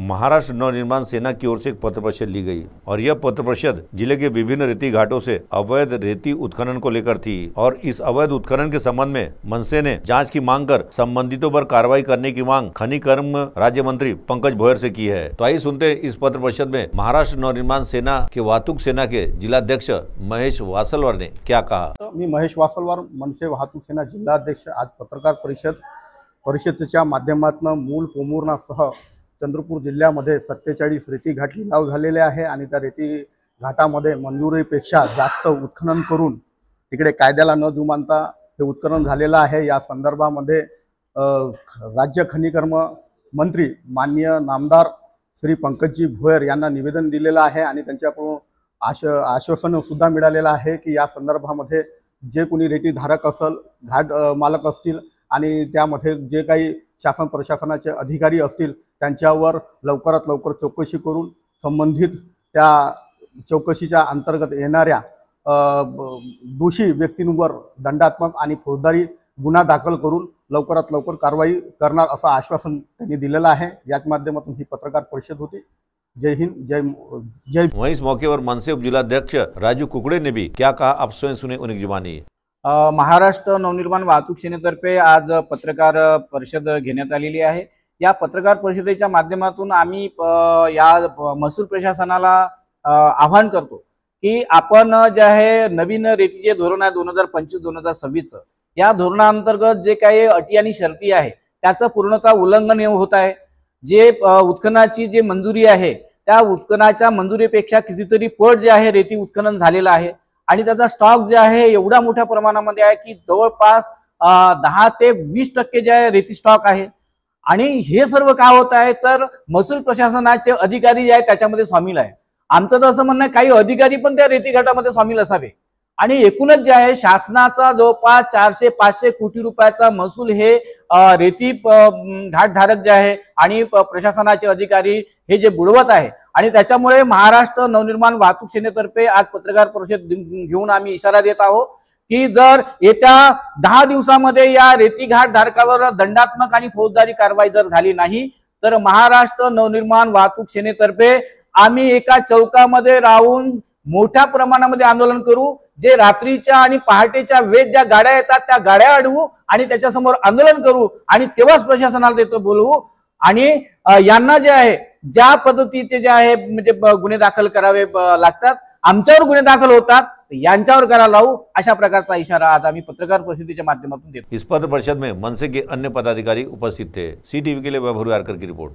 महाराष्ट्र नवनिर्माण सेना की ओर से एक पत्र परिषद ली गई और यह पत्र परिषद जिले के विभिन्न रेती घाटों से अवैध रेती उत्खनन को लेकर थी और इस अवैध उत्खनन के संबंध में मनसे ने जांच की मांग कर संबंधितों पर कार्रवाई करने की मांग खनिकर्म राज्य मंत्री पंकज भोयर से की है। तो आइए सुनते हैं इस पत्र परिषद में महाराष्ट्र नवनिर्माण सेना के वाहतूक सेना के जिलाध्यक्ष महेश वासलवार ने क्या कहा। मी महेश वासलवार, मनसे वाहतूक सेना जिल्हाध्यक्ष। आज पत्रकार परिषदेच्या माध्यमातून मूल पोमुर्नासह चंद्रपूर जिल्ह्यामध्ये 47 रेती घाट लिलाव झालेले आहे आणि त्या रेती घाटामध्ये मंजुरीपेक्षा जास्त उत्खनन करून तिकडे कायद्याला न जुमानता हे उत्खनन झालेलं आहे। या संदर्भामध्ये राज्य खनिकर्म मंत्री माननीय नामदार श्री पंकजी भोयर यांना निवेदन दिलेलं आहे आणि त्यांच्याकडून आश्वासन सुद्धा मिळालेलं आहे की या संदर्भामध्ये जे कोणी रेती धारक असेल, घाट मालक असतील आणि त्यामध्ये जे काही शासन प्रशासनाचे अधिकारी असतील त्यांच्यावर लवकरात लवकर चौकशी करून संबंधित त्या चौकशीच्या अंतर्गत येणाऱ्या दोषी व्यक्तींवर दंडात्मक आणि फौजदारी गुन्हा दाखल करून लवकरात लवकर कारवाई करणार असं आश्वासन त्यांनी दिलेलं आहे। याच माध्यमातून ही पत्रकार परिषद होती। जय हिंद, जय। वहीं इस मौके पर मनसे उपजिलाध्यक्ष राजू कुकड़े ने भी क्या कहा, आप स्वयं सुने उनकी जुबानी। महाराष्ट्र नवनिर्माण वाहतूक सेनेतर्फे आज पत्रकार परिषद घेण्यात आलेली आहे। या पत्रकार परिषदेच्या माध्यमातून आम्ही या महसूल प्रशासनाला आवाहन करतो की आपण जे आहे नवीन रेतीचे धोरण आहे 2025-2026 या धोरणांतर्गत जे काही अटी आणि शर्ती आहे त्याचं पूर्णतः उल्लंघन होत आहे। जे उत्खननाची जे मंजुरी आहे त्या उत्खननाच्या मंजुरीपेक्षा कितीतरी पट जे आहे रेती उत्खनन झालेलं आहे आणि त्याचा स्टॉक जे आहे एवढा मोठ्या प्रमाणामध्ये आहे की जवळपास 10 ते 20% जे आहे रेती स्टॉक आहे। आणि हे सर्व काय होत आहे तर महसूल प्रशासनाचे अधिकारी जे आहेत त्याच्यामध्ये सामील आहे। आमचं तर असं म्हणणं आहे काही अधिकारी पण त्या रेती घाटामध्ये सामील असावे आणि एकूणच जे आहे शासनाचा जवळपास 400-500 कोटी रुपयाचा महसूल हे रेती घाटधारक जे आहे आणि प्रशासनाचे अधिकारी हे जे बुडवत आहे आणि त्याच्यामुळे महाराष्ट्र नवनिर्माण वाहतूक सेनेतर्फे आज पत्रकार परिषद घेऊन आम्ही इशारा देत आहोत की जर येत्या 10 दिवसामध्ये या रेती घाट धारकावर दंडात्मक आणि फौजदारी कारवाई जर झाली नाही तर महाराष्ट्र नवनिर्माण वाहतूक सेनेतर्फे आम्ही एका चौकामध्ये राहून मोठ्या प्रमाणामध्ये आंदोलन करू। जे रात्रीच्या आणि पहाटेच्या वेळेत ज्या गाड्या येतात त्या गाड्या अडवू आणि त्याच्यासमोर आंदोलन करू आणि तेव्हाच प्रशासनाला तिथं बोलवू आणि यांना जे आहे ज्या पद्धतीचे जे आहे म्हणजे गुन्हे दाखल करावे लागतात, आमच्यावर गुन्हे दाखल होतात यांच्यावर करायला लावू, अशा प्रकारचा इशारा आज आम्ही पत्रकार परिषदेच्या माध्यमातून देतो। इस पत्र परिषद में मनसे के अन्य पदाधिकारी उपस्थित थे। CTV के लिए वैभव की रिपोर्ट।